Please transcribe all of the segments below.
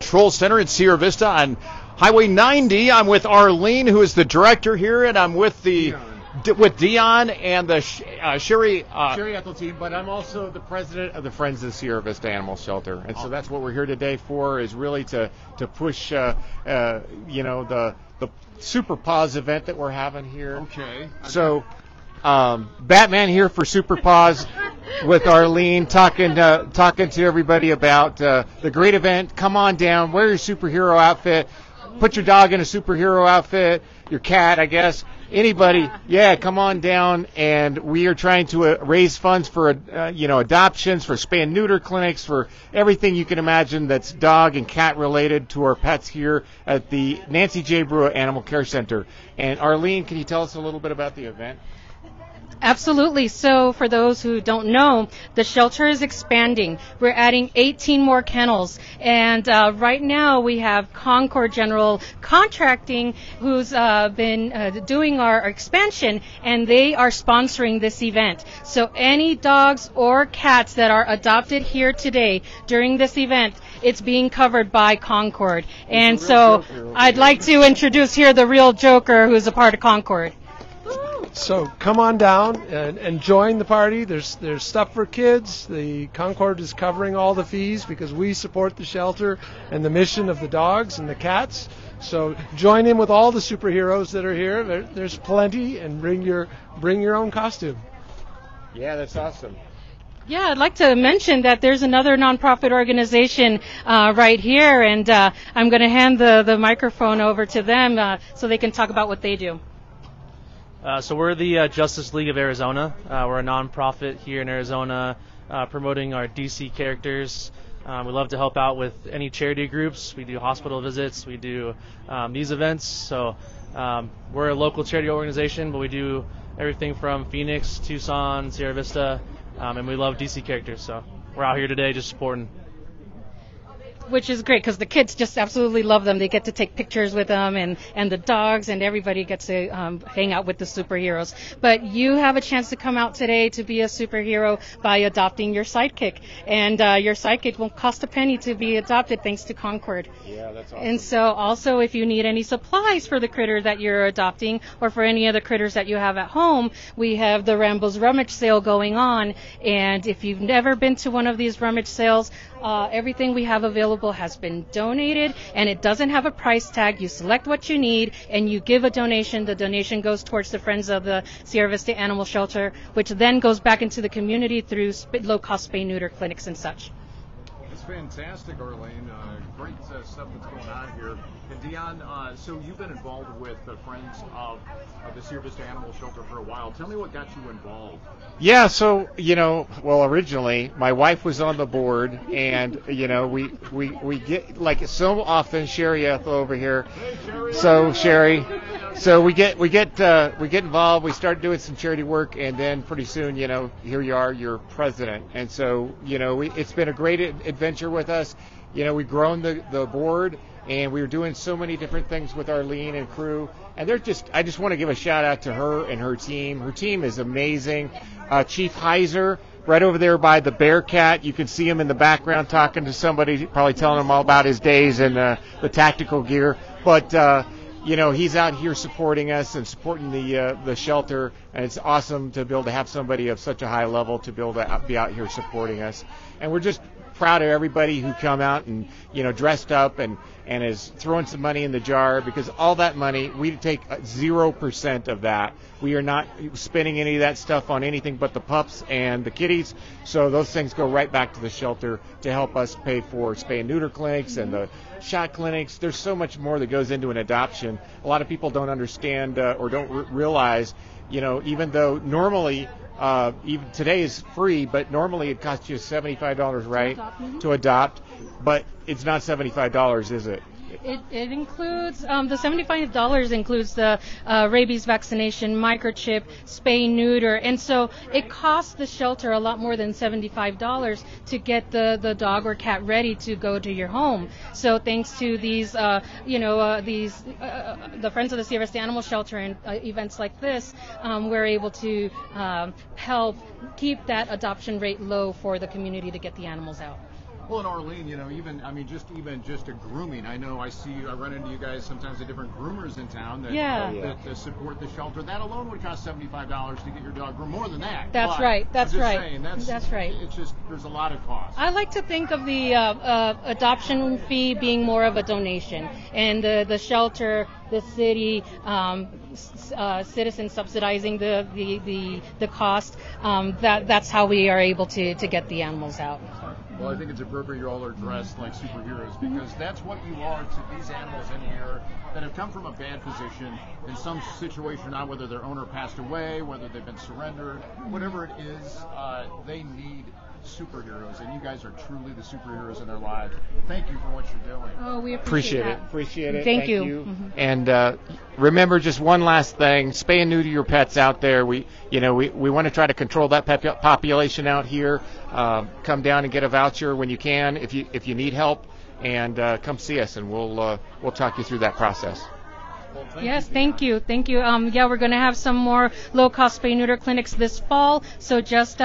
Control Center in Sierra Vista on Highway 90. I'm with Arlene, who is the director here, and I'm with Dion and the Sherry Ethell team, but I'm also the president of the Friends of the Sierra Vista Animal Shelter, and so that's what we're here today for, is really to push the SUPERPAWS event that we're having here. Okay. So Batman here for SUPERPAWS with Arlene, talking to everybody about the great event. Come on down, wear your superhero outfit, put your dog in a superhero outfit, your cat, I guess. Anybody, come on down, and we are trying to raise funds for, adoptions, for spay and neuter clinics, for everything you can imagine that's dog and cat related to our pets here at the Nancy J. Brua Animal Care Center. And Arlene, can you tell us a little bit about the event? Absolutely. So for those who don't know, the shelter is expanding. We're adding 18 more kennels. And right now we have Concord General Contracting, who's been doing our expansion, and they are sponsoring this event. So any dogs or cats that are adopted here today during this event, it's being covered by Concord. And so I'd like to introduce here the real Joker, who's a part of Concord. So come on down and join the party. There's stuff for kids. The Concord is covering all the fees because we support the shelter and the mission of the dogs and the cats. So join in with all the superheroes that are here. There's plenty, and bring your own costume. Yeah, that's awesome. Yeah, I'd like to mention that there's another nonprofit organization right here, and I'm going to hand the microphone over to them so they can talk about what they do. So we're the Justice League of Arizona. We're a nonprofit here in Arizona promoting our DC characters. We love to help out with any charity groups. We do hospital visits. We do these events. So we're a local charity organization, but we do everything from Phoenix, Tucson, Sierra Vista, and we love DC characters. So we're out here today just supporting. Which is great because the kids just absolutely love them. They get to take pictures with them, and the dogs, and everybody gets to hang out with the superheroes. But you have a chance to come out today to be a superhero by adopting your sidekick. And your sidekick won't cost a penny to be adopted thanks to Concord. Yeah, that's awesome. And so also if you need any supplies for the critter that you're adopting or for any other critters that you have at home, we have the Rambo's Rummage sale going on. And if you've never been to one of these Rummage sales, everything we have available has been donated, and it doesn't have a price tag. You select what you need and you give a donation. The donation goes towards the Friends of the Sierra Vista Animal Shelter, which then goes back into the community through low-cost spay-neuter clinics and such. That's fantastic, Arlene. Great stuff that's going on here. And Dion, so you've been involved with the Friends of the Sierra Vista Animal Shelter for a while. Tell me what got you involved. Yeah, so, originally my wife was on the board, and, we get, like so often, Sherry Ethell over here. Hey, Sherry. So, Sherry. So we get involved. We start doing some charity work, and then pretty soon, here you are, you're president. And so, it's been a great adventure with us. We've grown the board, and we were doing so many different things with Arlene and crew. And I just want to give a shout out to her and her team. Her team is amazing. Chief Heiser, right over there by the Bearcat. You can see him in the background talking to somebody, probably telling him all about his days and the tactical gear. But he's out here supporting us and supporting the shelter, and it's awesome to be able to have somebody of such a high level to be able to be out here supporting us. And we're just proud of everybody who come out and dressed up and is throwing some money in the jar, because all that money, we take 0% of that. We are not spending any of that stuff on anything but the pups and the kitties. So those things go right back to the shelter to help us pay for spay and neuter clinics and the shot clinics. There's so much more that goes into an adoption. A lot of people don't understand or don't realize, even though normally even today is free, but normally it costs you $75, right, to adopt, but it's not $75, is it? It includes, the $75 includes the rabies vaccination, microchip, spay, neuter, and so it costs the shelter a lot more than $75 to get the dog or cat ready to go to your home. So thanks to these, the Friends of the Sierra Vista Animal Shelter and events like this, we're able to help keep that adoption rate low for the community to get the animals out. Well, and Arlene, even just a grooming. I know I run into you guys sometimes at different groomers in town that support the shelter. That alone would cost $75 to get your dog groomed. More than that. That's right. That's right. Saying, that's right. It's just there's a lot of cost. I like to think of the adoption fee being more of a donation, and the shelter, the city, citizens subsidizing the cost. That's how we are able to get the animals out. Well, I think it's appropriate you all are dressed like superheroes, because that's what you are to these animals in here that have come from a bad position in some situation, not whether their owner passed away, whether they've been surrendered, whatever it is, they need superheroes, and you guys are truly the superheroes in their lives. Thank you for what you're doing. Oh, we appreciate that. Appreciate it. Thank you. Mm-hmm. And remember, just one last thing: spay and neuter your pets out there. We want to try to control that pet population out here. Come down and get a voucher when you can, if you need help, and come see us, and we'll talk you through that process. Yes, thank you. We're going to have some more low-cost spay-neuter clinics this fall, so just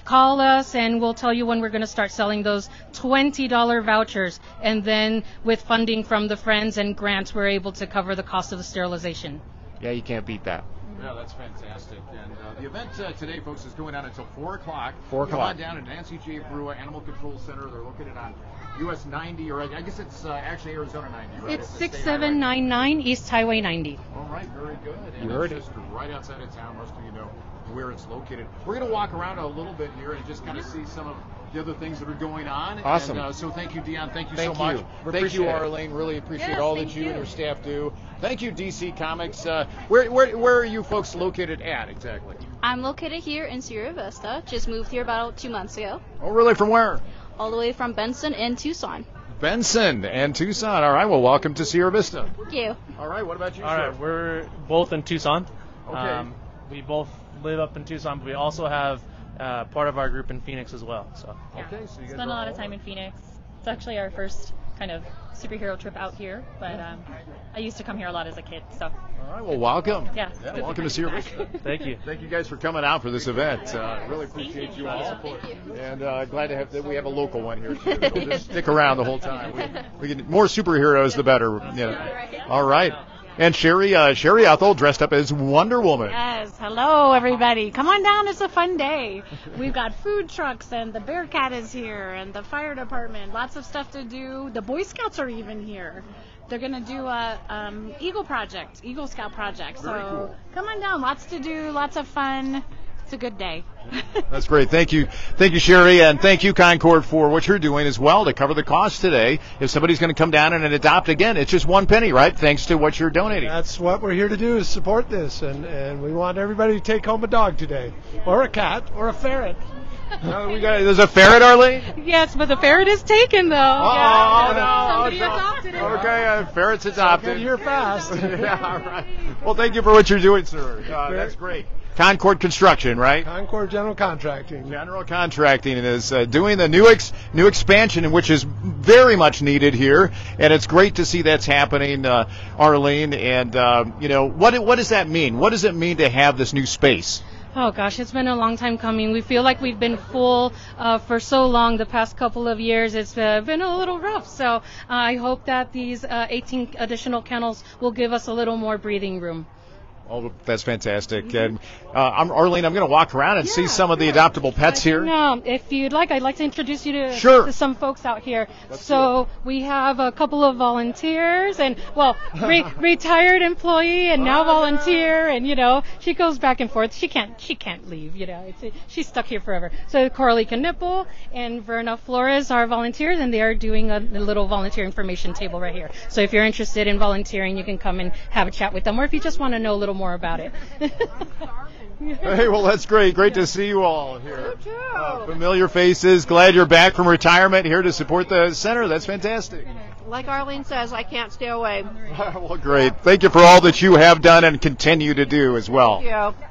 call us and we'll tell you when we're going to start selling those $20 vouchers. And then with funding from the Friends and grants, we're able to cover the cost of the sterilization. Yeah, you can't beat that. Yeah, that's fantastic. And the event today, folks, is going on until 4 o'clock. 4 o'clock. Come on down at Nancy J. Brua Animal Control Center. They're located on US 90, or I guess it's actually Arizona 90, right? It's 6799 East Highway 90. All right, very good. And you heard it's just right outside of town. Most of you know where it's located. We're going to walk around a little bit here and just kind of see some of the other things that are going on. Awesome. And, so thank you, Dion. Thank you so Thank much. you. Thank you, Appreciate it. Arlene. Really appreciate Yes, all that thank you you. and your staff do. Thank you, DC Comics. Where are you folks located at exactly? I'm located here in Sierra Vista. Just moved here about 2 months ago. Oh, really? From where? All the way from Benson and Tucson. Benson and Tucson. All right. Well, welcome to Sierra Vista. Thank you. All right. What about you, All sir? right, we're both in Tucson. Okay. We both live up in Tucson, but we also have part of our group in Phoenix as well. So. Okay. So you guys Spent a are lot of all- time in Phoenix. It's actually our first kind of superhero trip out here, but I used to come here a lot as a kid. So All right. Well, welcome. Yeah, it's good to welcome be to Sierra back. Vista. Thank you. Thank you guys for coming out for this event. Really appreciate you all support. And glad to have that we have a local one here too. We'll just stick around the whole time. We get more superheroes, the better. All right. And Sherry Ethell dressed up as Wonder Woman. Yes, hello everybody. Come on down, it's a fun day. We've got food trucks and the Bearcat is here and the fire department. Lots of stuff to do. The Boy Scouts are even here. They're going to do a Eagle Scout project. Very So cool. come on down, lots to do, lots of fun. It's a good day. That's great. Thank you, Sherry, and thank you, Concord, for what you're doing as well to cover the cost today. If somebody's going to come down and adopt again, it's just one penny, right? Thanks to what you're donating. That's what we're here to do, is support this, and we want everybody to take home a dog today, or a cat, or a ferret. There's a ferret, Arlene? Yes, but the ferret is taken, though. Somebody adopted it. Okay, ferret's adopted. Get here fast. Yeah, all right. Well, thank you for what you're doing, sir. That's great. Concord Construction, right? Concord General Contracting. General Contracting is doing the new expansion, which is very much needed here, and it's great to see that's happening, Arlene. And what does that mean? What does it mean to have this new space? Oh gosh, it's been a long time coming. We feel like we've been full for so long the past couple of years. It's been a little rough. So I hope that these 18 additional kennels will give us a little more breathing room. Oh, that's fantastic. And Arlene, I'm going to walk around and see some of the adoptable pets here. No, if you'd like, I'd like to introduce you to, Sure. to some folks out here. Let's So we have a couple of volunteers and, retired employee and now volunteer. And, she goes back and forth. She can't leave, she's stuck here forever. So Coralie Knipple and Verna Flores are volunteers, and they are doing a little volunteer information table right here. So if you're interested in volunteering, you can come and have a chat with them, or if you just want to know a little more about it. Hey, well, that's great. Great to see you all here. You too. Familiar faces. Glad you're back from retirement here to support the center. That's fantastic. Like Arlene says, I can't stay away. Well, great. Thank you for all that you have done and continue to do as well.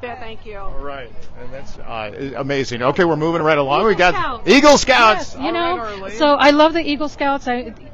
Thank you. All right. And that's amazing. Okay, we're moving right along. We got Scouts. Eagle Scouts. Yes, All right, Arlene. so I love the Eagle Scouts.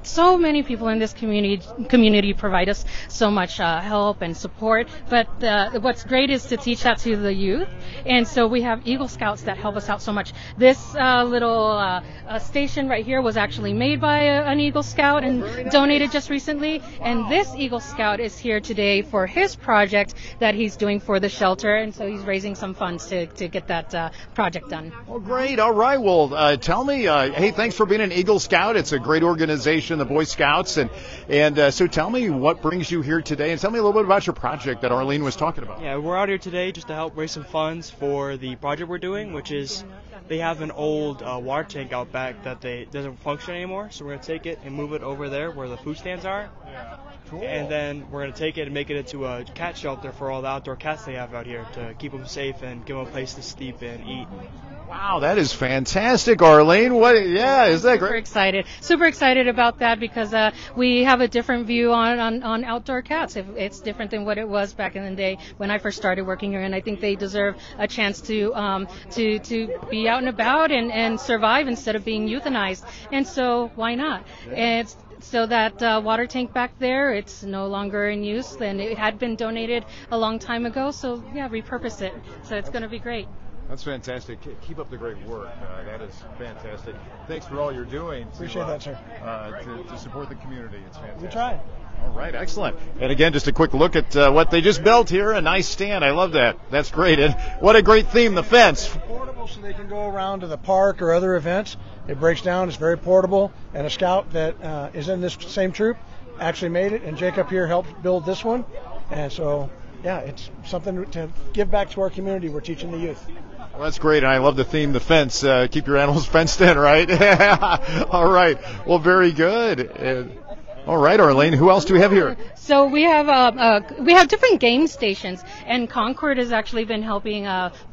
so many people in this community provide us so much help and support. But what's great is to teach that to the youth. And so we have Eagle Scouts that help us out so much. This little station right here was actually made by an Eagle Scout and donated just recently. And this Eagle Scout is here today for his project that he's doing for the shelter. And so he's raising some funds to get that project done. Well, great. All right. Well, tell me, hey, thanks for being an Eagle Scout. It's a great organization, the Boy Scouts. And so tell me what brings you here today, and tell me a little bit about your project that Arlene was talking about. Yeah, we're out here today just to help raise some funds for the project we're doing, which is they have an old water tank out back that doesn't function anymore. So we're going to take it and move it over there where the food stands are. Cool. And then we're going to take it and make it into a cat shelter for all the outdoor cats they have out here to keep them safe and give them a place to sleep and eat. Wow, that is fantastic, Arlene. Yeah, is that great? Super excited about that because we have a different view on outdoor cats. It's different than what it was back in the day when I first started working here, and I think they deserve a chance to be out and about and survive instead of being euthanized. And so why not? Yeah. So that water tank back there, it's no longer in use, and it had been donated a long time ago. So yeah, repurpose it. So it's going to be great. That's fantastic. Keep up the great work. That is fantastic. Thanks for all you're doing. Appreciate that, sir. To support the community. It's fantastic. We try. All right, excellent. And again, just a quick look at what they just built here. A nice stand. I love that. That's great. And what a great theme, the fence. Portable, so they can go around to the park or other events. It breaks down. It's very portable. And a scout that is in this same troop actually made it. And Jacob here helped build this one. And so, yeah, it's something to give back to our community. We're teaching the youth. Well, that's great, and I love the theme, the fence. Keep your animals fenced in, right? All right. Well, very good. All right, Arlene, who else do we have here? So we have different game stations, and Concord has actually been helping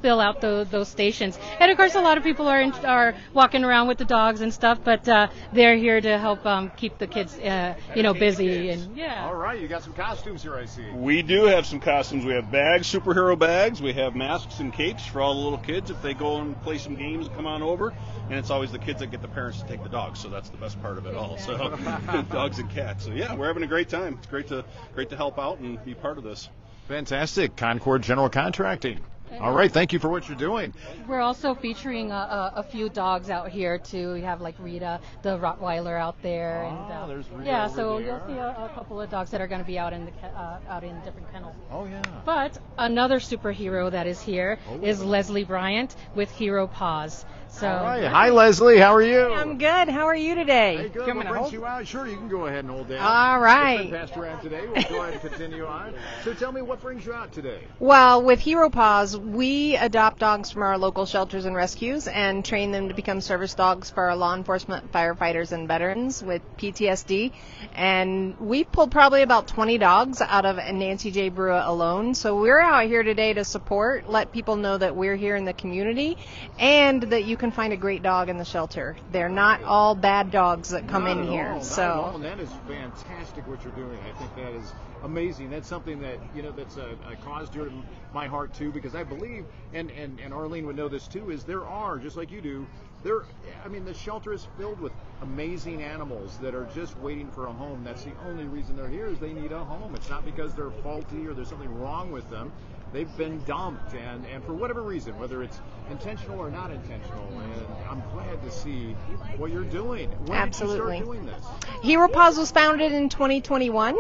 fill out those stations. And of course, a lot of people are walking around with the dogs and stuff, but they're here to help keep the kids, busy. And yeah. All right, you got some costumes here, I see. We do have some costumes. We have bags, superhero bags. We have masks and capes for all the little kids if they go and play some games and come on over. And it's always the kids that get the parents to take the dogs, so that's the best part of it all. So dogs and cats. So yeah, we're having a great time. It's great to help out and be part of this. Fantastic. Concord General Contracting. All right, thank you for what you're doing. We're also featuring a few dogs out here too. We have like Rita, the Rottweiler, out there, and there's Rita. Yeah, so there. You'll see a couple of dogs that are going to be out in different kennels. Oh yeah. But another superhero that is here is Leslie Bryant with Hero Paws. So, all right. Hi, Leslie. How are you? I'm good. How are you today? Hey, good. We'll bring you out. Sure, you can go ahead and hold down. All right. Passed around today. We'll go ahead and continue on. So tell me, what brings you out today? Well, with Hero Paws, we adopt dogs from our local shelters and rescues and train them to become service dogs for our law enforcement, firefighters, and veterans with PTSD. And we pulled probably about 20 dogs out of Nancy J. Brua alone. So we're out here today to support, let people know that we're here in the community, and that you can find a great dog in the shelter. They're not all bad dogs that come in here. So that is fantastic what you're doing. I think that is amazing. That's something that that's a cause dear to my heart too, because I believe, and Arlene would know this too, is there are, just like you do, the shelter is filled with amazing animals that are just waiting for a home. That's the only reason they're here, is they need a home. It's not because they're faulty or there's something wrong with them. They've been dumped, and for whatever reason, whether it's intentional or not intentional, and I'm glad to see what you're doing. When Absolutely. Did you start doing this? Hero Paws was founded in 2021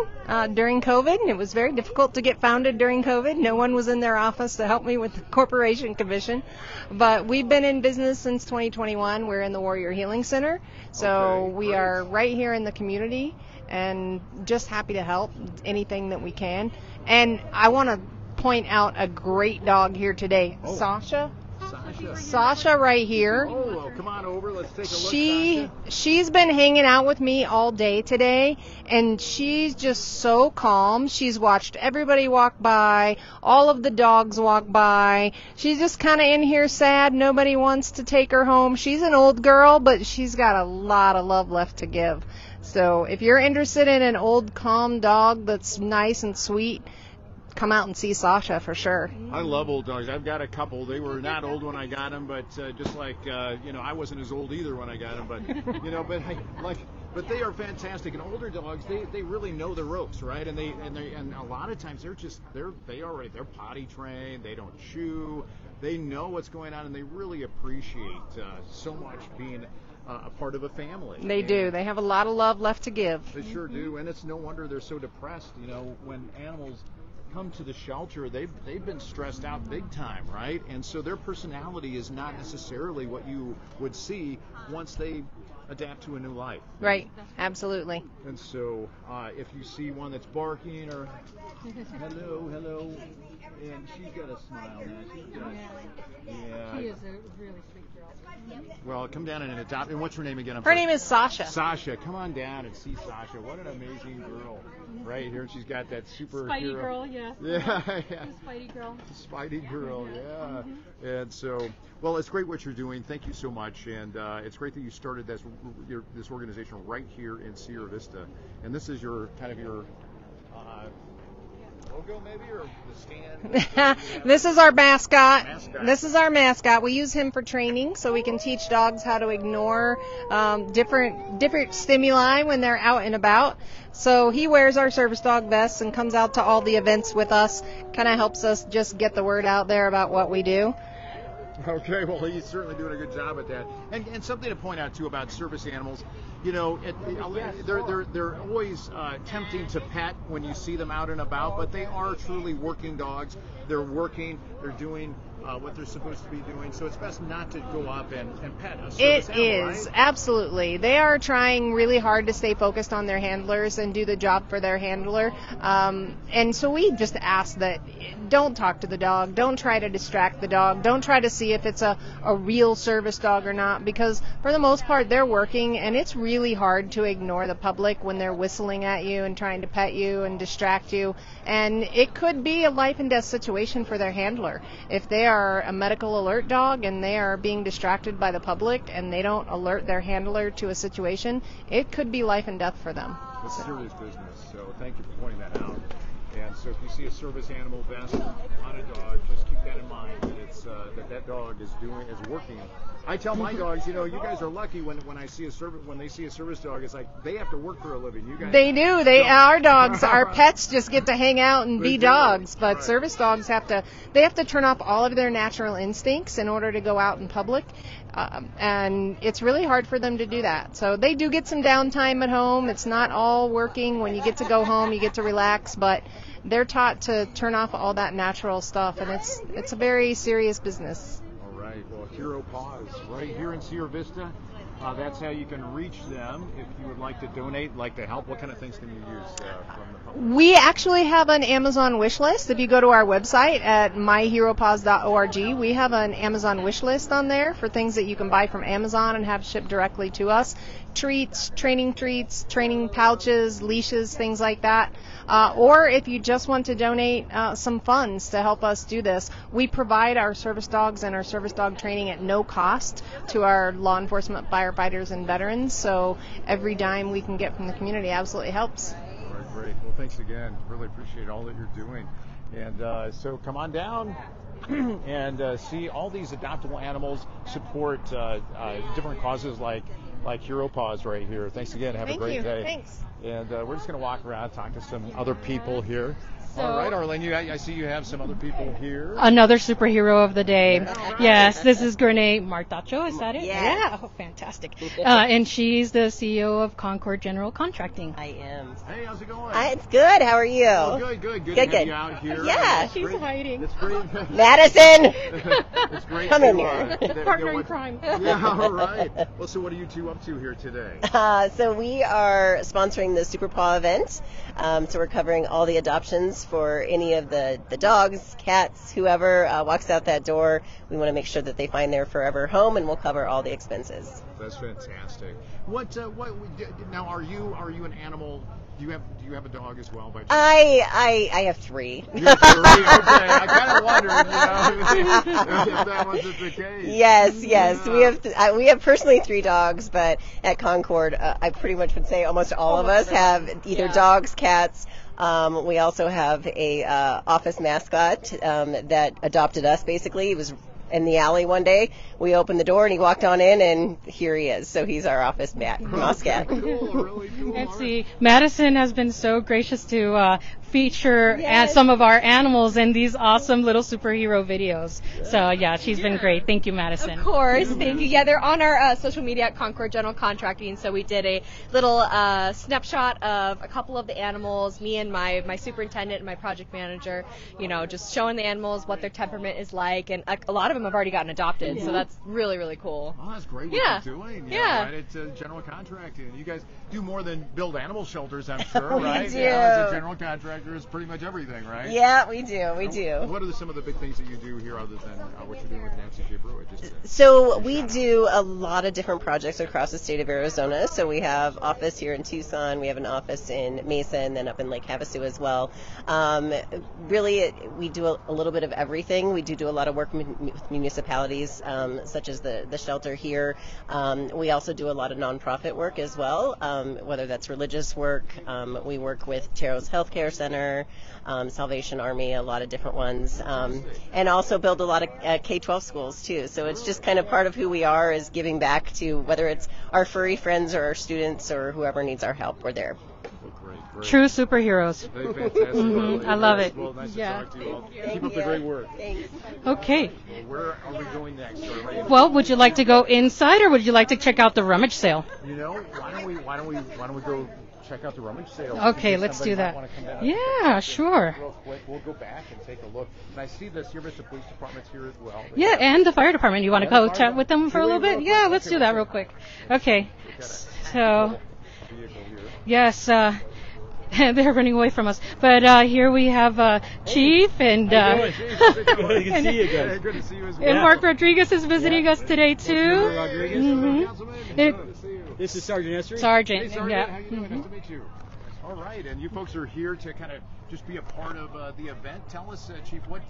during COVID, and it was very difficult to get founded during COVID. No one was in their office to help me with the corporation commission, but we've been in business since 2021. We're in the Warrior Healing Center, so we are right here in the community, and just happy to help anything that we can. And I want to point out a great dog here today. Sasha right here. Oh, well, come on over. Let's take a look. She's been hanging out with me all day today, and she's just so calm. She's watched everybody walk by, all of the dogs walk by. She's just kind of in here sad. Nobody wants to take her home. She's an old girl, but she's got a lot of love left to give. So if you're interested in an old, calm dog that's nice and sweet, come out and see Sasha for sure. I love old dogs. I've got a couple. They were not old when I got them, but just like I wasn't as old either when I got them. But but But they are fantastic, and older dogs, they really know the ropes, right? And and a lot of times they're potty trained. They don't chew. They know what's going on, and they really appreciate so much being a part of a family. They do. They have a lot of love left to give. They sure do, and it's no wonder they're so depressed. You know, when animals come to the shelter, they've been stressed out big time, right? And so their personality is not necessarily what you would see once they adapt to a new life. Right, absolutely. And so if you see one that's barking or hello, and she's got a smile now. She is a really sweet girl. Well, come down and adopt. And what's her name again? Her name is Sasha. Sasha, come on down and see Sasha. What an amazing girl. Right here, she's got that super Spidey girl, yeah. Yeah. Spidey girl. Spidey girl, yeah. And so, well, it's great what you're doing. Thank you so much, and it's great that you started this organization right here in Sierra Vista. And this is your kind of your logo, maybe, or the stand? This is our mascot. This is our mascot. We use him for training, so we can teach dogs how to ignore different stimuli when they're out and about. So he wears our service dog vest and comes out to all the events with us. Kind of helps us just get the word out there about what we do. Okay, well, he's certainly doing a good job at that. And something to point out, too, about service animals, you know, they're always tempting to pet when you see them out and about, but they are truly working dogs. They're working, they're doing what they're supposed to be doing, so it's best not to go up and pet a service animal, It is, right? absolutely. They are trying really hard to stay focused on their handlers and do the job for their handler. And so we just ask that don't talk to the dog, don't try to distract the dog, don't try to see if it's a real service dog or not, because for the most part they're working, and it's really hard to ignore the public when they're whistling at you and trying to pet you and distract you. And it could be a life and death situation for their handler. If they are a medical alert dog and they are being distracted by the public and they don't alert their handler to a situation, it could be life and death for them. It's serious business, so thank you for pointing that out. And so if you see a service animal vest on a dog, just keep that in mind, that it's that dog is working. I tell my dogs, you know, you guys are lucky when they see a service dog, it's like they have to work for a living. You guys, they do. Our dogs, our pets just get to hang out and be dogs, but right. Service dogs have to turn off all of their natural instincts in order to go out in public. And it's really hard for them to do that. So they do get some downtime at home. It's not all working. When you get to go home, you get to relax, but they're taught to turn off all that natural stuff, and it's a very serious business. All right. Well, Hero Paws right here in Sierra Vista. That's how you can reach them if you would like to donate, like to help. What kind of things can you use from the public? We actually have an Amazon wish list. If you go to our website at myheropaws.org, we have an Amazon wish list on there for things that you can buy from Amazon and have shipped directly to us. Treats, training pouches, leashes, things like that. Or if you just want to donate some funds to help us do this, we provide our service dogs and our service dog training at no cost to our law enforcement, firefighters, and veterans. So every dime we can get from the community absolutely helps. All right, great. Well, thanks again. Really appreciate all that you're doing. And so come on down and see all these adoptable animals, support different causes like Hero Paws right here. Thanks again. Have a great day. Thanks. And we're just going to walk around, talk to some other people here. So, all right, Arlene, I see you have some other people here. Another superhero of the day. Yeah, right. Yes, this is Grenade Martacho. Is that it? Yeah. Oh, fantastic. And she's the CEO of Concord General Contracting. I am. Hey, how's it going? It's good. How are you? Oh, good to have you out here. Yeah. She's hiding. It's great. Madison! It's great. Come in here. Partner in crime. Yeah, all right. Well, so what are you two up to here today? So we are sponsoring the SUPERPAWS event. So we're covering all the adoptions for any of the dogs, cats, whoever walks out that door. We want to make sure that they find their forever home, and we'll cover all the expenses. That's fantastic. What now? Are you an animal? Do you have a dog as well? By chance? I have 3. You have 3? Okay, I kind of wondered, if that wasn't the case. Yes. Yeah. We have personally 3 dogs, but at Concord, I pretty much would say almost all of us have either dogs, cats. We also have a office mascot that adopted us. Basically, he was in the alley one day. We opened the door and he walked on in, and here he is. So he's our office mascot. Really cool. Let's see. Madison has been so gracious to feature some of our animals in these awesome little superhero videos. So yeah, she's been great. Thank you, Madison. Of course, thank you. Yeah, they're on our social media at Concord General Contracting. So we did a little snapshot of a couple of the animals, me and my superintendent and my project manager, just showing the animals what their temperament is like, and a lot of them have already gotten adopted, so that's really, really cool. Oh, that's great what you're doing. Right? It's general contracting. You guys do more than build animal shelters, I'm sure, right? We do. Yeah, as a general contractor is pretty much everything, right? Yeah, we do. What are some of the big things that you do here other than what you're doing with Nancy J. Brua? So we do a lot of different projects across the state of Arizona. So we have office here in Tucson, we have an office in Mesa, and then up in Lake Havasu as well. Really, we do a little bit of everything. We do a lot of work with municipalities, such as the shelter here. We also do a lot of nonprofit work as well, whether that's religious work. We work with Teros Healthcare Center, Salvation Army, a lot of different ones, and also build a lot of K-12 schools too. So it's just kind of part of who we are, is giving back to whether it's our furry friends or our students or whoever needs our help. We're there. Great. True superheroes. Fantastic. I love it. Well, nice to talk to you all. Keep up the great work. Thanks. Okay. Well, where are we going next? Well, would you like to go inside, or would you like to check out the rummage sale? Why don't we go check out the rummage sale? Okay, let's do that. Yeah, sure. Real quick, we'll go back and take a look. And I see the Vista Police Department's here as well. Yeah, and the fire department. You want to go chat with them for a little bit? Yeah, let's do that real quick. Okay. So, yes, they're running away from us. But here we have Chief and good to see you guys. Good to see you as well. And Mark Rodriguez is visiting us today too. This is Sergeant Esri. Sergeant. Hey, Sergeant, Yeah. how you doing? Nice to meet you. All right, and you folks are here to kind of just be a part of the event. Tell us, Chief, what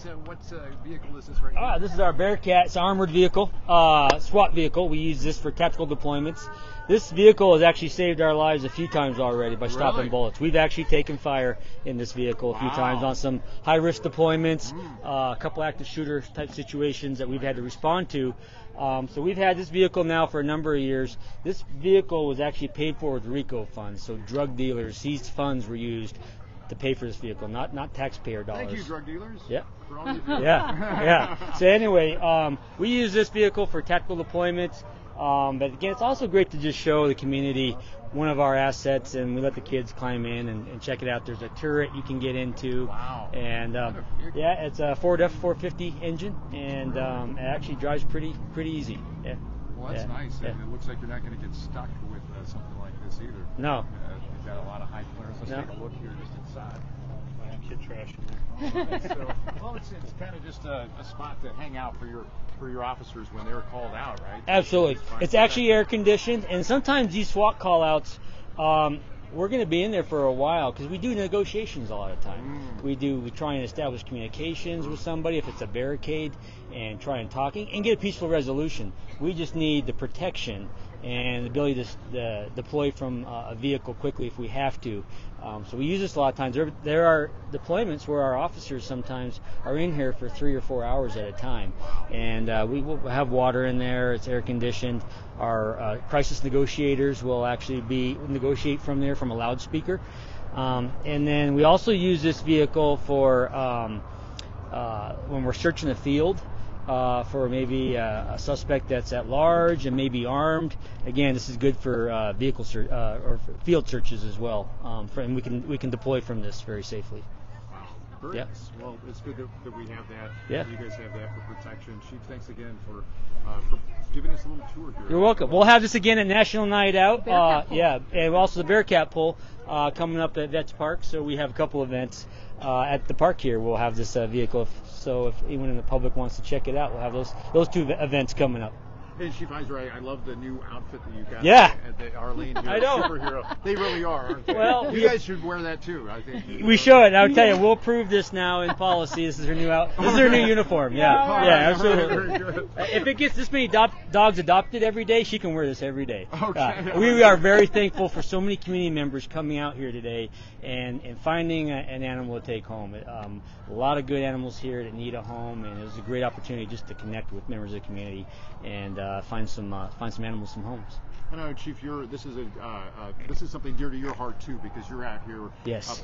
vehicle is this right now? This is our Bearcat. It's an armored vehicle, SWAT vehicle. We use this for tactical deployments. This vehicle has actually saved our lives a few times already by stopping bullets. We've actually taken fire in this vehicle a few times on some high-risk deployments, a couple active shooter type situations that we've had to respond to. So we've had this vehicle now for a number of years. This vehicle was actually paid for with RICO funds, so drug dealers, seized funds were used to pay for this vehicle, not taxpayer dollars. Thank you, drug dealers. Yeah. For all you do. Yeah. So anyway, we use this vehicle for tactical deployments. But again, it's also great to just show the community one of our assets, and we let the kids climb in and check it out. There's a turret you can get into. Wow. And it's a Ford F450 engine, and it actually drives pretty easy. Yeah. Well, that's nice. Yeah. And it looks like you're not going to get stuck with something like this either. No. You've got a lot of high clearance. Let's take a look here just inside. Kid trash in there. It's kind of just a spot to hang out for your officers when they're called out, right? Absolutely. It's actually air conditioned, and sometimes these SWAT call outs, we're going to be in there for a while because we do negotiations a lot of time. We try and establish communications with somebody if it's a barricade, and try and talk and get a peaceful resolution. We just need the protection and the ability to deploy from a vehicle quickly if we have to. So we use this a lot of times. There are deployments where our officers sometimes are in here for 3 or 4 hours at a time. And we will have water in there. It's air conditioned. Our crisis negotiators will actually negotiate from there from a loudspeaker. And then we also use this vehicle for when we're searching the field. For maybe a suspect that's at large and maybe armed. Again, this is good for vehicle or field searches as well. And we can deploy from this very safely. Wow. Very nice. Well, it's good that we have that. Yeah. You guys have that for protection. Chief, thanks again for giving us a little tour here. You're welcome. We'll have this again at National Night Out. And also the Bearcat Pull coming up at Vets Park. So we have a couple events at the park here. We'll have this vehicle. So if anyone in the public wants to check it out, we'll have those two events coming up. Hey, Chief Heiser, I love the new outfit that you got at the Arlene here. I know. Superhero. They really are, aren't they? Well, you guys should wear that too, I think. We should. I'll tell you, we'll prove this now in policy. This is her new uniform. Yeah, absolutely. Very good. If it gets this many dogs adopted every day, she can wear this every day. Okay. We are very thankful for so many community members coming out here today and finding an animal to take home. A lot of good animals here that need a home, and it was a great opportunity just to connect with members of the community and find some animals some homes. I know, Chief. This is something dear to your heart too, because you're out here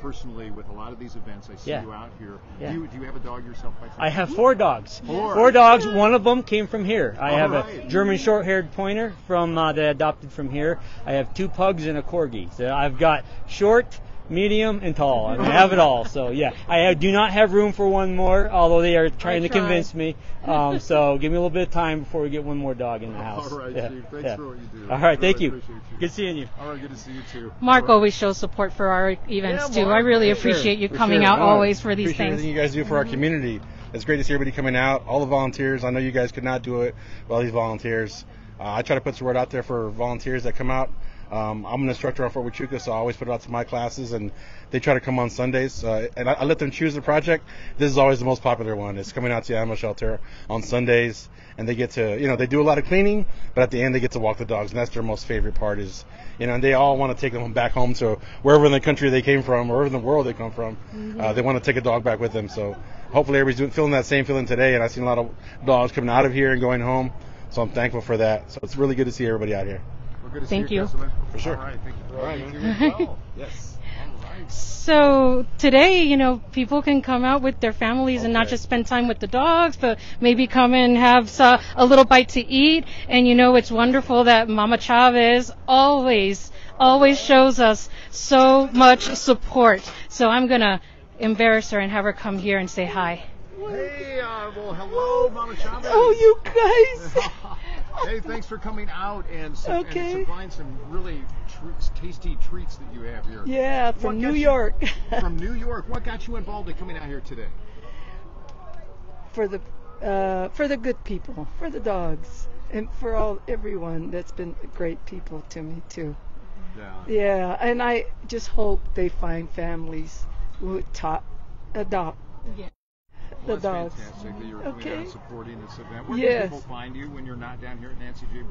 personally with a lot of these events. I see you out here. Yeah. Do you have a dog yourself? By chance? I have 4 dogs. Four dogs. One of them came from here. I have right. a German short-haired pointer that I adopted from here. I have 2 pugs and a corgi. So I've got short, medium, and tall. I have it all. So yeah, I do not have room for one more, although they are trying to convince me. So give me a little bit of time before we get one more dog in the house. All right, Chief. Thanks for what you do. All right, thank Really you. appreciate you. Good seeing you. All right, good to see you too. Mark always shows support for our events too. I really appreciate you coming out always for these Appreciate things. everything you guys do for our community. It's great to see everybody coming out, all the volunteers. I know you guys could not do it, but all these volunteers. I try to put the word out there for volunteers that come out. I'm an instructor on Fort Huachuca, so I always put it out to my classes, and they try to come on Sundays. And I let them choose the project. This is always the most popular one. It's coming out to the animal shelter on Sundays, and they get to, they do a lot of cleaning, but at the end they get to walk the dogs, and that's their most favorite part is, and they all want to take them back home to wherever in the country they came from, or wherever in the world they come from. They want to take a dog back with them. So hopefully everybody's feeling that same feeling today, and I've seen a lot of dogs coming out of here and going home. So I'm thankful for that. So it's really good to see everybody out here. Well, good to Thank see you. For sure. All right, thank you. All right, you as well. Yes. All right. So today, people can come out with their families and not just spend time with the dogs, but maybe come and have a little bite to eat. And it's wonderful that Momma Chavez always shows us so much support. So I'm going to embarrass her and have her come here and say hi. Hey, well, hello, Momma Chavez. Oh, you guys. Hey, thanks for coming out and supplying some really tasty treats that you have here. Yeah, from New York. From New York. What got you involved in coming out here today? For the good people, for the dogs, and for everyone that's been great people to me too. Yeah, and I just hope they find families who adopt. Yeah. Well, the dogs. Fantastic that you're coming out and supporting this event. Where Yes. can people find you when you're not down here at Nancy J.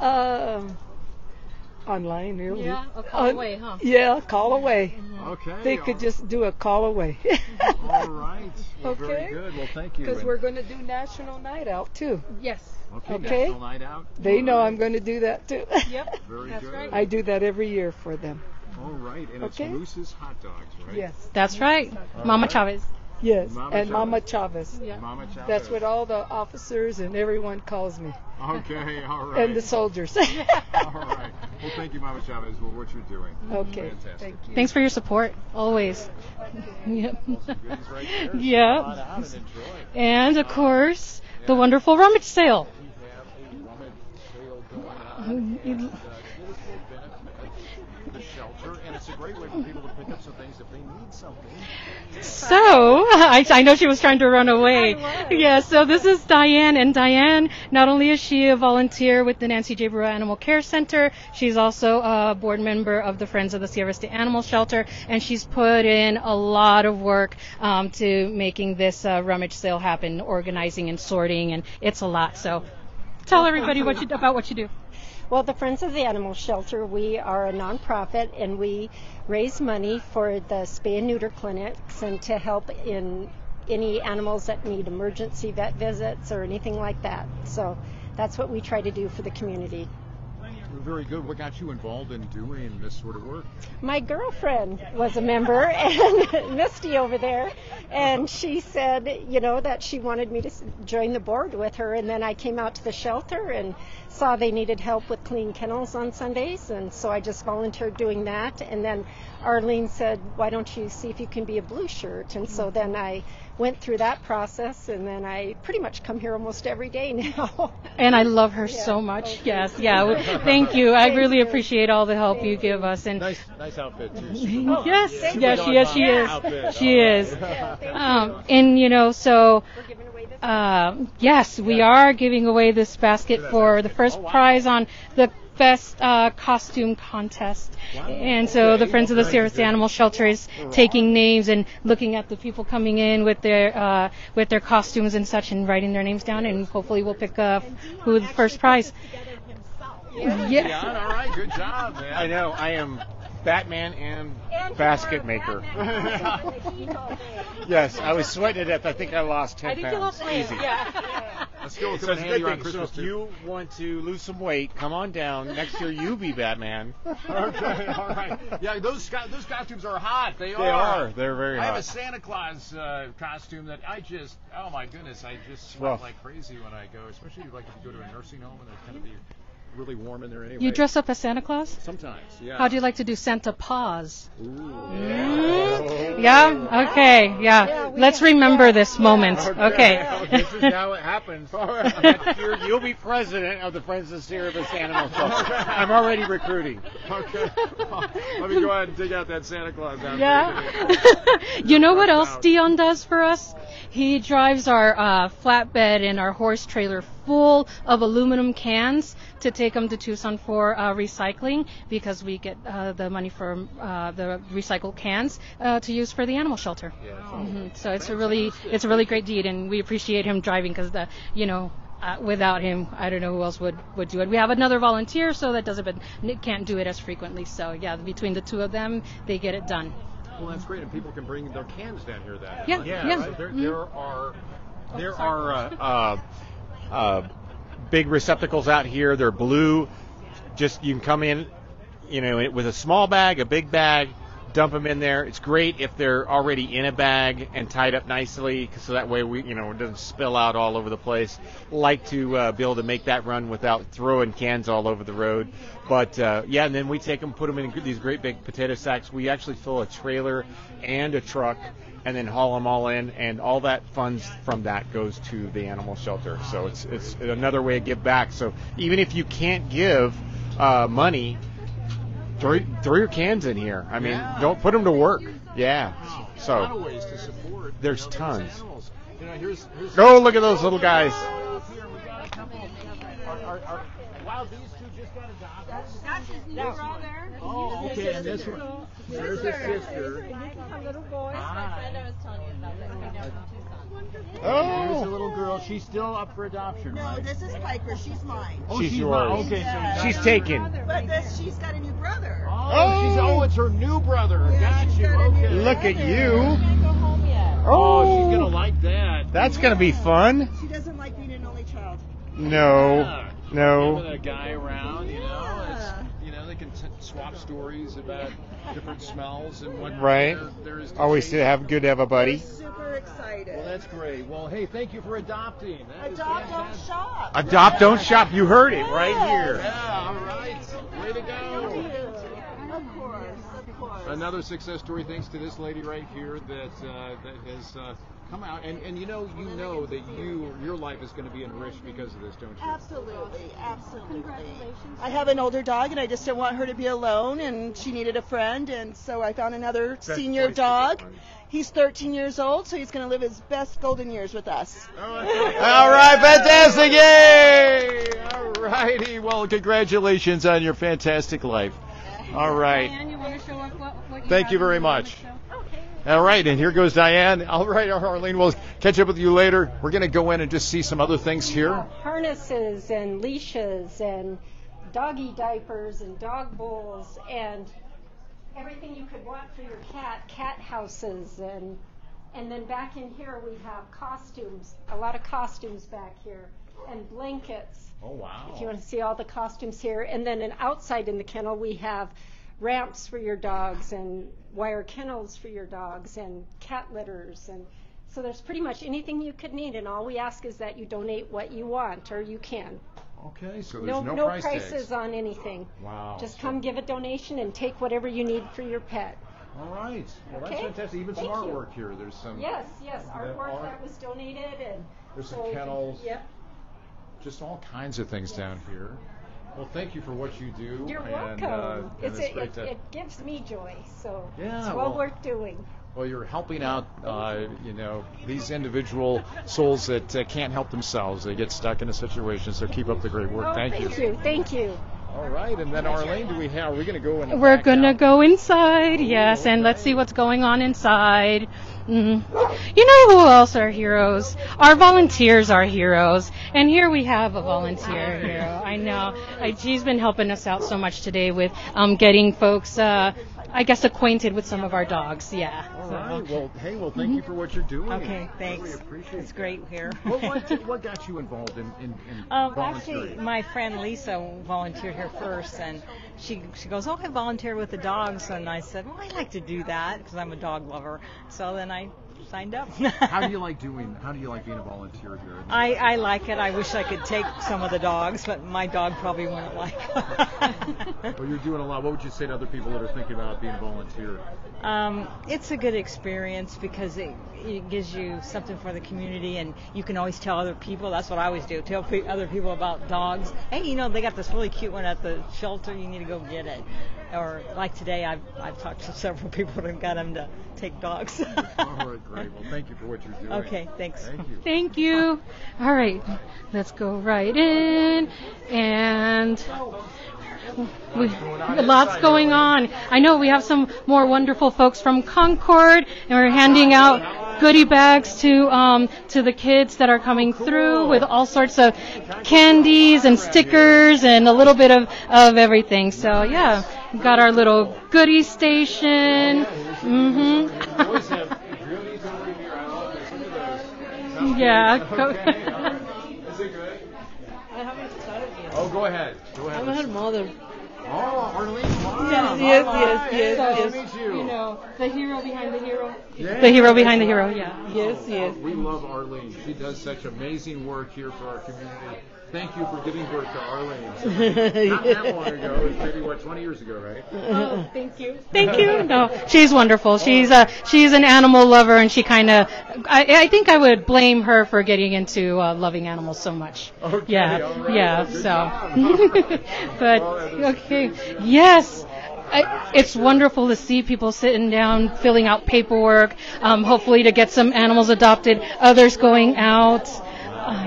Brua? Online, really. Yeah, a call away, huh? Yeah, a call away. Okay. They could just do a call away. All right. Well, Okay. Very good. Well, thank you. Because we're going to do National Night Out too. Yes. Okay. National Night Out. They know I'm going to do that too. Yep. Very That's good. right. I do that every year for them. All right. And it's Moose's Hot Dogs, right? Yes. That's right. Momma Chavez. Yes, Momma and Chavez. Momma Chavez. Yeah. Momma Chavez. That's what all the officers and everyone calls me. Okay. All right. And the soldiers. All right. Well, thank you, Momma Chavez, for what you're doing. Okay. Fantastic. Thank you. Thanks for your support, always. Yep. Some goodies right there. Yep. Come on out and enjoy. And of course, the wonderful rummage sale. We have a rummage sale going on. The shelter, and it's a great way for people to pick up some things if they need something. So, I know she was trying to run away. Yeah, so this is Diane, and Diane, not only is she a volunteer with the Nancy J. Brua Animal Care Center, she's also a board member of the Friends of the Sierra Vista Animal Shelter, and she's put in a lot of work to making this rummage sale happen, organizing and sorting, and it's a lot. So, tell everybody about what you do. Well, the Friends of the Animal Shelter, we are a nonprofit, and we raise money for the spay and neuter clinics and to help in any animals that need emergency vet visits or anything like that. So that's what we try to do for the community. Very good. What got you involved in doing this sort of work? My girlfriend was a member, and Misty over there, and she said, that she wanted me to join the board with her, and then I came out to the shelter and saw they needed help with clean kennels on Sundays, and so I just volunteered doing that, and then Arlene said, why don't you see if you can be a blue shirt, and so then I went through that process, and then I pretty much come here almost every day now. And I love her so much. Okay. Yes, yeah. Thank you. I really appreciate all the help you give us. And nice outfit too. Yes, Yeah, she is. She is. Outfit. She is. And so. Yes, we are giving away this basket for the first prize on the best costume contest. And so the Friends of the Service Animal Shelter is taking names and looking at the people coming in with their costumes and such and writing their names down, and hopefully we'll pick who the first prize. Yeah. All right, good job, man. I know. I am Batman and basket maker. Yes, I was sweating to death. I think I lost 10 pounds. I think you lost weight. Easy. Yeah. Let's go with So some handy on so Christmas if too. you want to lose some weight, come on down. Next year, you be Batman. Okay, all right. Yeah, those costumes are hot. They They are. They're very I have hot. a Santa Claus costume that oh my goodness, I just sweat like crazy when I go, especially like if you go to a nursing home and there's going to be really warm in there anyway. You dress up as Santa Claus? Sometimes, yeah. How do you like to do Santa Paws? Ooh. Yeah? Okay, yeah. Let's remember this moment. Okay. This is how it happens. Next year, you'll be president of the Friends of Service Animal Shelter. I'm already recruiting. Okay. Let me go ahead and dig out that Santa Claus out. Yeah. You know what else Dion does for us? He drives our flatbed and our horse trailer full of aluminum cans to take them to Tucson for recycling, because we get the money from the recycled cans to use for the animal shelter. Yeah. So it's a really great deed, and we appreciate him driving, because without him, I don't know who else would do it. We have another volunteer, so that doesn't, but Nick can't do it as frequently. So yeah, between the two of them, they get it done. Well, that's great, and people can bring their cans down here. Yeah. So there are big receptacles out here. They're blue. Just you can come in, with a small bag, a big bag, dump them in there. It's great if they're already in a bag and tied up nicely, so that way it doesn't spill out all over the place. Like to be able to make that run without throwing cans all over the road. But and then we take them, put them in these great big potato sacks. We actually fill a trailer and a truck, and then haul them all in, and all that funds from that goes to the animal shelter. So it's another way to give back. So even if you can't give money, throw your cans in here. I mean, don't put them to work. Yeah. So a lot of ways to support. There's tons. Animals. Here's oh, look at those little guys. Wow, these two just got adopted. That's his new brother. Oh, okay, and this one. There's his sister. A little boy. Ah. My friend I was telling you about that came down from Tucson. Oh. Here's a little girl. She's still up for adoption, No, right? this is Piper. She's mine. Oh, She's mine. yours. Okay, so She's taken. But she's got a new brother. It's her new brother. Yeah, Got she's you. got a new Okay. Look at you. She can't go home yet. Oh, she's gonna like that. That's gonna be fun. She doesn't like being an only child. No. Having a guy around, they can swap stories about different smells and what there is. Always good to have a buddy. Super excited. Well, that's great. Well, hey, thank you for adopting. That is Adopt, don't fantastic. shop. Adopt, don't shop. You heard it right here. Yeah, all right. Way to go. Of course. Another success story thanks to this lady right here that has come out, and you know that your life is going to be enriched because of this, don't you? Absolutely. I have an older dog, and I just didn't want her to be alone, and she needed a friend, and so I found another senior dog. He's 13 years old, so he's going to live his best golden years with us. All right, fantastic! Yay! All righty. Well, congratulations on your fantastic life. All right. Diane, you want to show up what you Thank you very much. All right, and here goes Diane. All right, Arlene, we'll catch up with you later. We're going to go in and just see some other things here. Harnesses and leashes and doggy diapers and dog bowls and everything you could want for your cat houses, and then back in here we have costumes, a lot of costumes back here, and blankets. Oh, wow. If you want to see all the costumes here. And then outside in the kennel we have ramps for your dogs and wire kennels for your dogs and cat litters, and so there's pretty much anything you could need, and all we ask is that you donate what you want, or you can. Okay, so there's no price prices tags. on anything. Wow. Just come give a donation and take whatever you need for your pet. All right. Well, Okay. that's fantastic. Even some Thank you. artwork here. There's some. Yes, artwork that was donated, and There's some so kennels. Yep. Just all kinds of things down here. Well, thank you for what you do. You're and, welcome. and it's great to. It gives me joy, so Yeah, it's well well- worth doing. Well, you're helping out, these individual souls that can't help themselves. They get stuck in a situation, so keep up the great work. Oh, Thank you. Thank you. All right, and then Arlene, are we going to go in? We're going to go inside, yes, and let's see what's going on inside. You know who else are heroes? Our volunteers are heroes. And here we have a volunteer hero. I know. She's been helping us out so much today with getting folks, I guess, acquainted with some of our dogs. Yeah. All right. Well, hey, thank you for what you're doing. Okay, thanks. Really appreciate It's great here. What got you involved in volunteering? Actually, my friend Lisa volunteered here first, and she goes, "Oh, I volunteered with the dogs," and I said, "Well, I like to do that because I'm a dog lover." So then I signed up. How do you like being a volunteer here? I like it. I wish I could take some of the dogs, but my dog probably wouldn't like it. Well, you're doing a lot. What would you say to other people that are thinking about being a volunteer? It's a good experience because it gives you something for the community, and you can always tell other people. That's what I always do. Tell other people about dogs. Hey, they got this really cute one at the shelter. You need to go get it. Or like today, I've talked to several people and got them to take dogs. All right, great. Well, thank you for what you're doing. Okay, thanks. Thank you. Thank you. All right, let's go right in. And lots going on. I know we have some more wonderful folks from Concord, and we're handing out goodie bags to the kids that are coming through with all sorts of candies and stickers and a little bit of everything. So yeah, we've got our little goodie station. Yeah. Is it good? I haven't started yet. Oh, go ahead. I'm her mother. Oh, Arlene, wow. Yes. Nice to meet you. You know, the hero behind the hero. Yeah. The hero behind the hero, yeah. Yes. We love Arlene. She does such amazing work here for our community. Thank you for giving birth to Arlene. Not that long ago. It was maybe, 20 years ago, right? Oh, thank you. Thank you. No, she's wonderful. She's an animal lover, and she kind of, I think I would blame her for getting into loving animals so much. Okay, yeah, all right. yeah. Well, good But okay, yes. It's wonderful to see people sitting down, filling out paperwork, hopefully to get some animals adopted, others going out.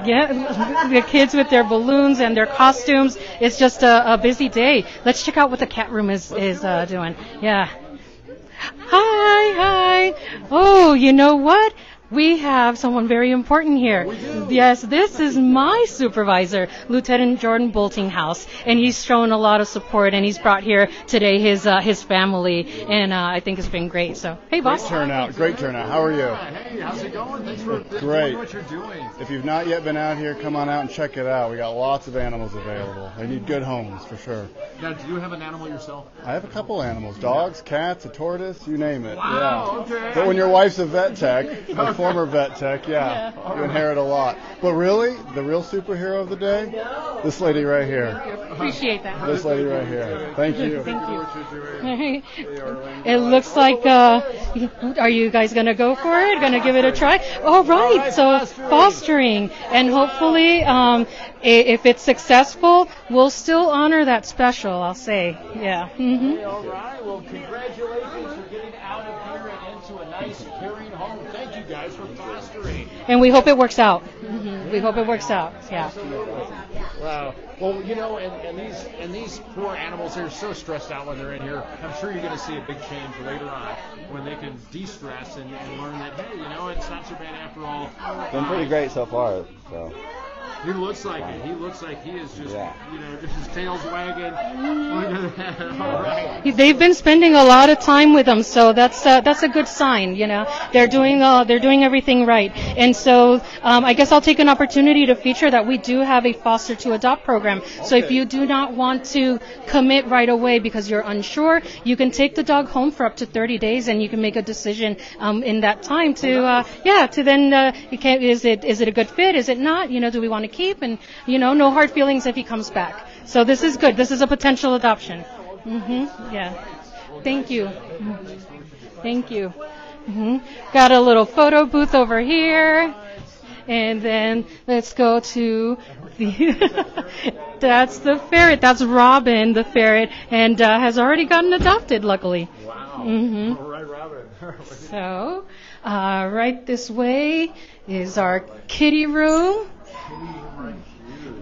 Yeah, the kids with their balloons and their costumes. It's just a busy day. Let's check out what the cat room is doing. Yeah. Hi. Oh, you know what? We have someone very important here. Yes, this is my supervisor, Lieutenant Jordan Boltinghouse, and he's shown a lot of support, and he's brought here today his family, and I think it's been great. So, hey, boss. Great turnout. How are you? Hey, how's it going? Thanks for Great. doing what you're doing. If you've not yet been out here, come on out and check it out. We got lots of animals available. They need good homes for sure. Now, do you have an animal yourself? I have a couple animals: dogs, cats, a tortoise, you name it. Wow, yeah. okay. But when your wife's a vet tech, a former vet tech, yeah, you inherit a lot. But really, the real superhero of the day, this lady right here. Appreciate that. This lady right here. Thank you. Thank you. It looks like, are you guys going to go for it? Going to give it a try? All right. So fostering. And hopefully, if it's successful, we'll still honor that special, I'll say. Yeah. Hey, all right. Well, congratulations for getting out of here and into a nice, caring home. Thank you guys for fostering. And we hope it works out. We hope it works out. Yeah. Wow. Well, and these poor animals, they're so stressed out when they're in here. I'm sure you're going to see a big change later on when they can de-stress and learn that, hey, it's not so bad after all. Been pretty great so far. So. He looks like it. He looks like he is just, just his tail's wagging. Look at that. All right. They've been spending a lot of time with them, so that's a good sign. They're doing everything right. And so I guess I'll take an opportunity to feature that we do have a foster to adopt program. So if you do not want to commit right away because you're unsure, you can take the dog home for up to 30 days, and you can make a decision in that time to then is it a good fit? Is it not? Do we want to keep? And no hard feelings if he comes back. So this is good. This is a potential adoption. Yeah. Thank you. Thank you. Got a little photo booth over here. And then let's go to that's the ferret. That's Robin, the ferret, and has already gotten adopted, luckily. Wow. All right, Robin. So, right this way is our kitty room.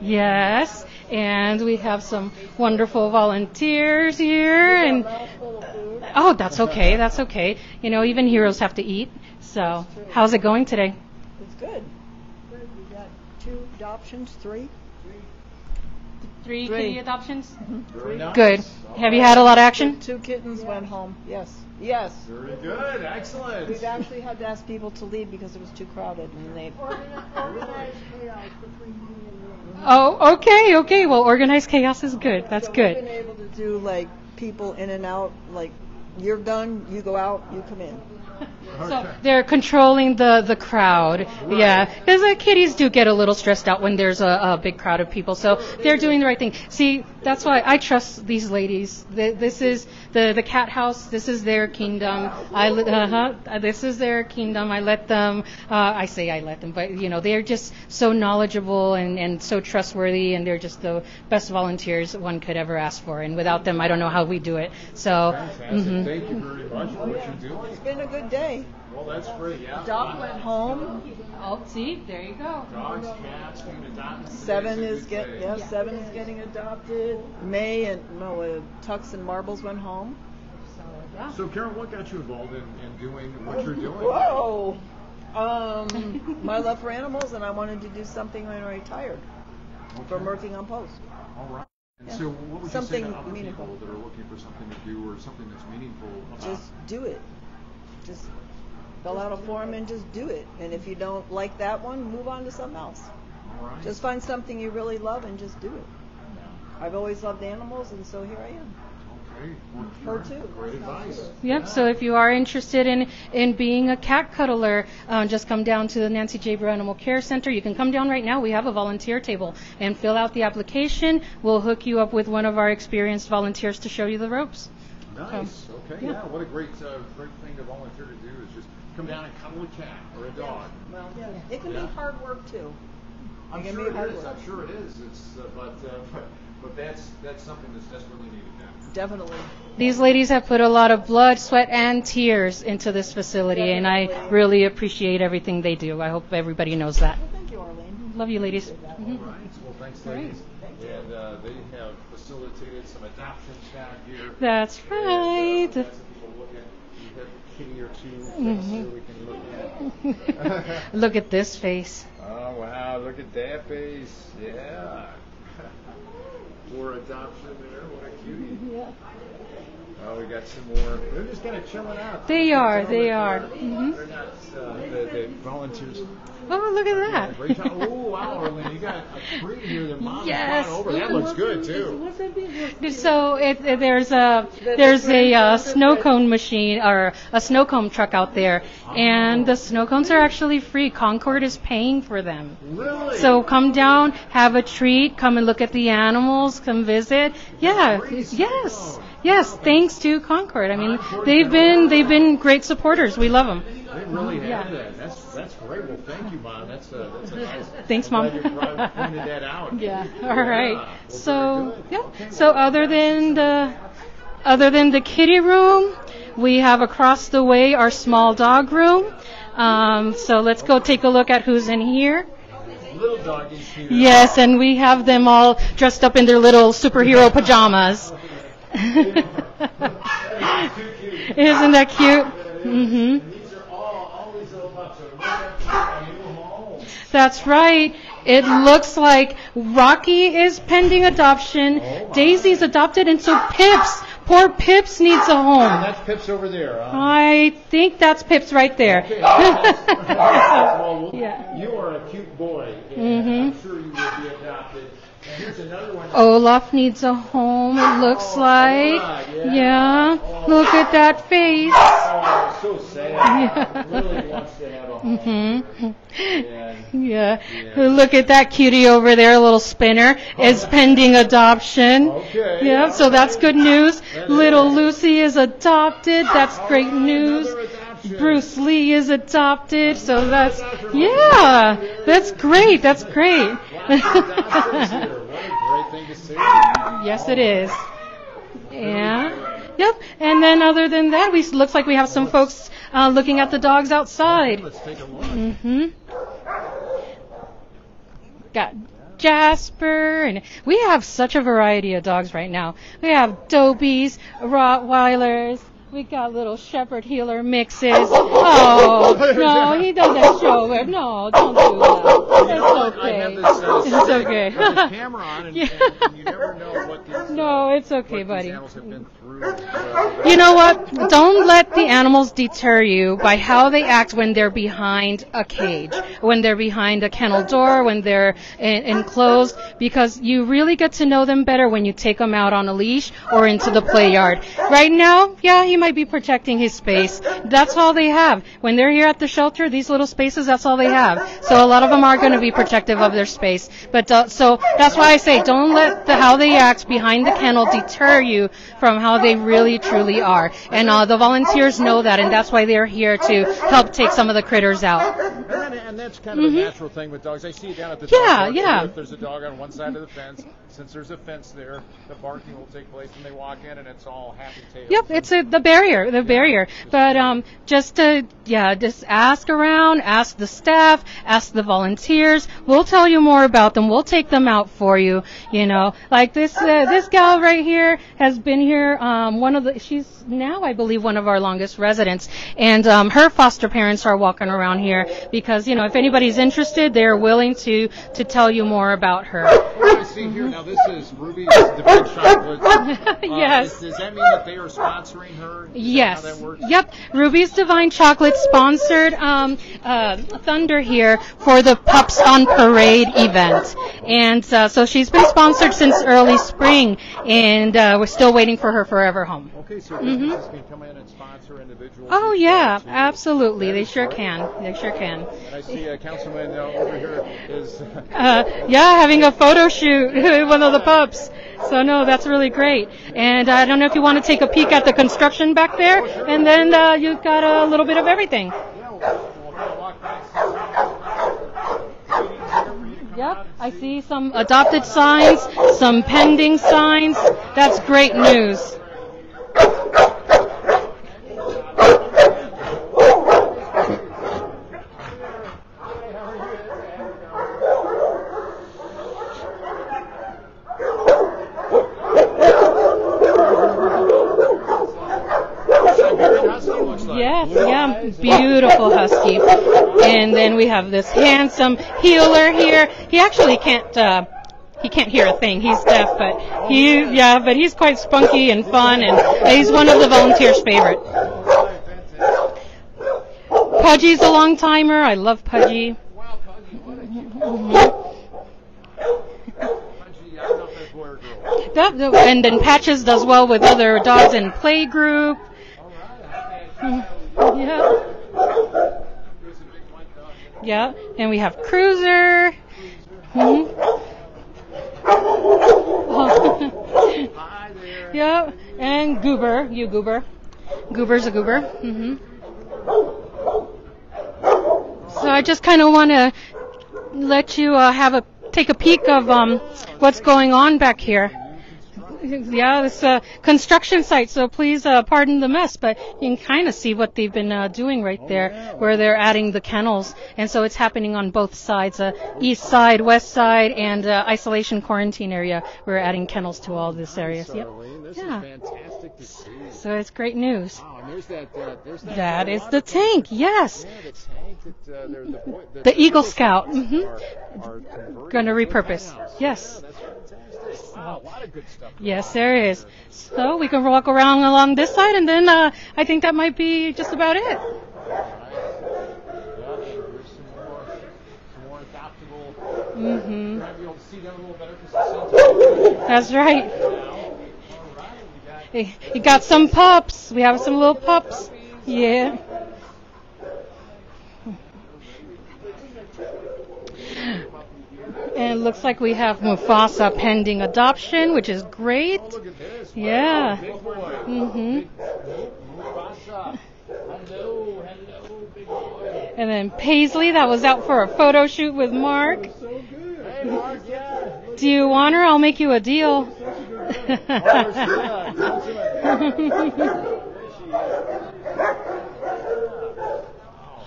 Yes, And we have some wonderful volunteers here. And oh, that's okay. That's okay. You know, even heroes have to eat. So, how's it going today? It's good. We got 2 adoptions, 3. Three kitty adoptions? Very nice. Good. Have you had a lot of action? 2 kittens went home. Yes. Yes. Very good. Excellent. We've actually had to ask people to leave because it was too crowded, and they organized chaos between me and them. Oh, okay, okay. Well, organized chaos is good. That's so good. We've been able to do like people in and out. Like you're done, you go out, you come in. So they're controlling the crowd, yeah, because the kitties do get a little stressed out when there's a big crowd of people. So they're doing the right thing. See, that's why I trust these ladies. This is the cat house. This is their kingdom. This is their kingdom. I let them. I say I let them, but you know they're just so knowledgeable and so trustworthy, and they're just the best volunteers one could ever ask for. And without them, I don't know how we do it. So. Fantastic. Thank you very much for what you're doing. It's been a good day. Well, that's great, yeah. Dog went home. Oh, see, there you go. Dogs, cats, being adopted. 7 is getting adopted. May and Tux and Marbles went home. So, Karen, what got you involved in doing what you're doing? Whoa! My love for animals, and I wanted to do something when I retired from working on post. All right. And so, what would something you say to other meaningful. people that are looking for something to do or something that's meaningful? Just do it. Just fill out a form and just do it. And if you don't like that one, move on to something else. All right. Just find something you really love and just do it. I've always loved animals, and so here I am. Okay. Her too. Great advice. Yep. So if you are interested in being a cat cuddler, just come down to the Nancy J. Brua Animal Care Center. You can come down right now. We have a volunteer table and fill out the application. We'll hook you up with one of our experienced volunteers to show you the ropes. Nice. Okay. Yeah. What a great thing to volunteer to do is just come down and cuddle a cat or a dog. Well, it can be hard work too. I'm sure it is. I'm sure it is. It's but that's something that's desperately needed now. Definitely. These ladies have put a lot of blood, sweat, and tears into this facility, and I really appreciate everything they do. I hope everybody knows that. Well, thank you, Arlene. Love you, ladies. All right. Well, thanks, ladies. And they have facilitated some adoptions down here. That's right. And, people look at, we have a kitty or two here we can look at. Look at this face. Oh, wow. Look at that face. Yeah. For adoption there. What a cutie. Yeah. Oh, we got some more. They're just kind of chilling out. They are. They're not the volunteers. Oh, look at that. Great job. Oh, wow, Arlene, you got a tree here that Mom's Yes. brought over. That looks good, too. So there's a snow cone machine or a snow cone truck out there, and the snow cones are actually free. Concord is paying for them. Really? So come down, have a treat, come and look at the animals, come visit. Yeah, yes. Thanks to Concord. I mean, they've been great supporters. We love them. They really have that. That's great. Well, thank you, Mom. That's a nice. Thanks, Mom. I'm glad you pointed that out. Yeah. All right. Well, So yeah. Okay, So other than the kitty room, we have across the way our small dog room. So let's go take a look at who's in here. Little doggies here. Yes, and we have them all dressed up in their little superhero pajamas. Isn't that cute? Mm-hmm. These are all these little pups are a new home. That's right. It looks like Rocky is pending adoption. Daisy's adopted, and so poor Pips needs a home. And that's Pips over there. I think that's Pips right there. Okay. Well, Yeah. you are a cute boy, and I'm sure you will be adopted. And here's another one. Olaf needs a home, it looks like. Yeah. Look at that face. Oh, so sad. Really wants to have a home. Yeah. Look at that cutie over there, a little spinner, is pending adoption. Okay. Yeah, so that's good news. Little Lucy is adopted. That's great news. Bruce Lee is adopted. So that's great. That's great. Yes, it is. Yeah. Yep. And then other than that, looks like we have some folks looking at the dogs outside. Let's take a look. Mm-hmm. Got Jasper, and we have such a variety of dogs right now. We have Dobies, Rottweilers. We got little Shepherd Heeler mixes. Oh, no, he doesn't show it. No, don't do that. It's okay. I have this, It's okay. with this camera on, and you never know what these, No, it's okay, what buddy. these animals have been through. You know what? Don't let the animals deter you by how they act when they're behind a cage, when they're behind a kennel door, when they're enclosed, because you really get to know them better when you take them out on a leash or into the play yard. Right now, yeah, he might be protecting his space. That's all they have. When they're here at the shelter, these little spaces, that's all they have. So a lot of them are going to be protective of their space. But so that's why I say don't let how they act behind the kennel deter you from how they really truly are. And the volunteers know that, and that's why they're here to help take some of the critters out. And that's kind of a natural thing with dogs. I see it down at the Yeah, dog park. yeah. If there's a dog on one side of the fence, since there's a fence there, the barking will take place, and they walk in, and it's all happy tails. Yep, it's the barrier. But just ask around, ask the staff, ask the volunteers. We'll tell you more about them. We'll take them out for you. You know, like this gal right here has been here. She's now, I believe, one of our longest residents, and her foster parents are walking around here because if anybody's interested, they're willing to tell you more about her. What I see here now, this is Ruby's Divine Chocolate. Yes. Does that mean that they are sponsoring her? Yes. How that works? Yep. Ruby's Divine Chocolate sponsored Thunder here for the Pups on Parade event. And so she's been sponsored since early spring, and we're still waiting for her forever home. Okay, so businesses can come in and sponsor individuals. Oh, yeah, absolutely. They sure can. They sure can. And I see Councilman over here is... having a photo shoot with one of the pups. So, no, that's really great. And I don't know if you want to take a peek at the construction back there, and then you've got a little bit of everything. Yep, I see some adopted signs, some pending signs. That's great news. Yes, yeah, beautiful husky. And then we have this handsome healer here. He actually can't hear a thing. He's deaf, but he's quite spunky and fun, and he's one of the volunteers' favorite. Pudgy's a long timer. I love Pudgy. And then Patches does well with other dogs in play group. Yeah, and we have Cruiser. Yeah, and Goober. Goober. Goober's a goober. So I just kind of want to let you take a peek of what's going on back here. Yeah, it's a construction site, so please pardon the mess, but you can kind of see what they've been doing right there, where they're adding the kennels. And so it's happening on both sides, east side, west side, and isolation quarantine area. We're adding kennels to all this area. Yep. This is fantastic to see. So it's great news. Wow, and there's that That is the tank, yes. Yeah, the tank that The Eagle Scout. are Going to repurpose. Yes. Wow, a lot of good stuff. Yes, there is. So we can walk around along this side, and then I think that might be just about it. Here's some more adoptable. Mm-hmm. Might be able to see them a little better because the sun's That's right. You got some pups. We have some little pups. Yeah. And it looks like we have Mufasa pending adoption, which is great. Oh, look at this. Yeah. Big boy. Mufasa. Hello, big boy. And then Paisley, that was out for a photo shoot with Mark. So good. Hey, Mark, yeah. Do you want her? I'll make you a deal.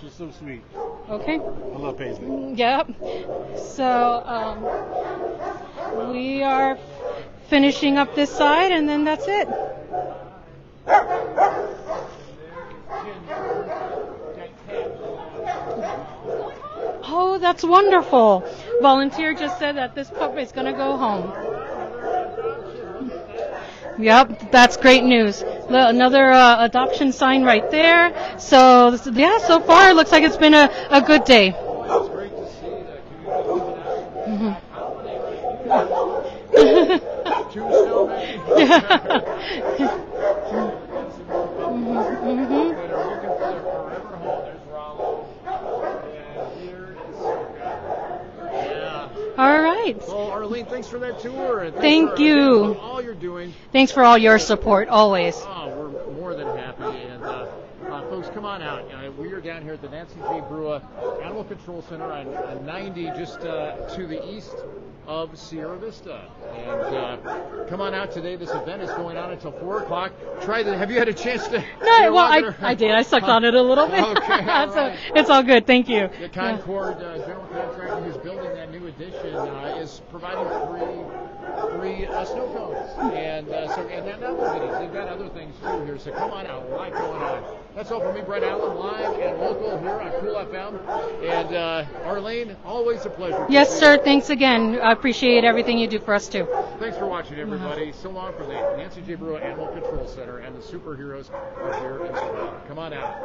She's so sweet. Okay. I love Paisley. Yep. So We are finishing up this side, and then that's it. Oh, that's wonderful. Volunteer just said that this pup is going to go home. Yep, that's great news. Another adoption sign right there. So, yeah, so far it looks like it's been a good day. It's great to see the community. Two still maybe? All right. Well, Arlene, thanks for that tour. And Thank you. For all you're doing. Thanks for all your support, always. Oh, we're more than happy. And folks, come on out. We are down here at the Nancy J. Brua Animal Control Center on 90, just to the east of Sierra Vista. And come on out today. This event is going on until 4 o'clock. Have you had a chance to? No, well, I did. I sucked on it a little bit. Okay, all right. It's all good. Thank you. The Concord general contractor who's building that new addition is providing free snow cones and not only these, they've got other things too here. So come on out. A lot going on. That's all for me, Brett Allen, live and local here on Cool FM. And Arlene, always a pleasure. Yes, sir. Thanks again. I appreciate everything you do for us too. Thanks for watching, everybody. So long from the Nancy J. Brua Animal Control Center and the superheroes are here in Brua. Come on out.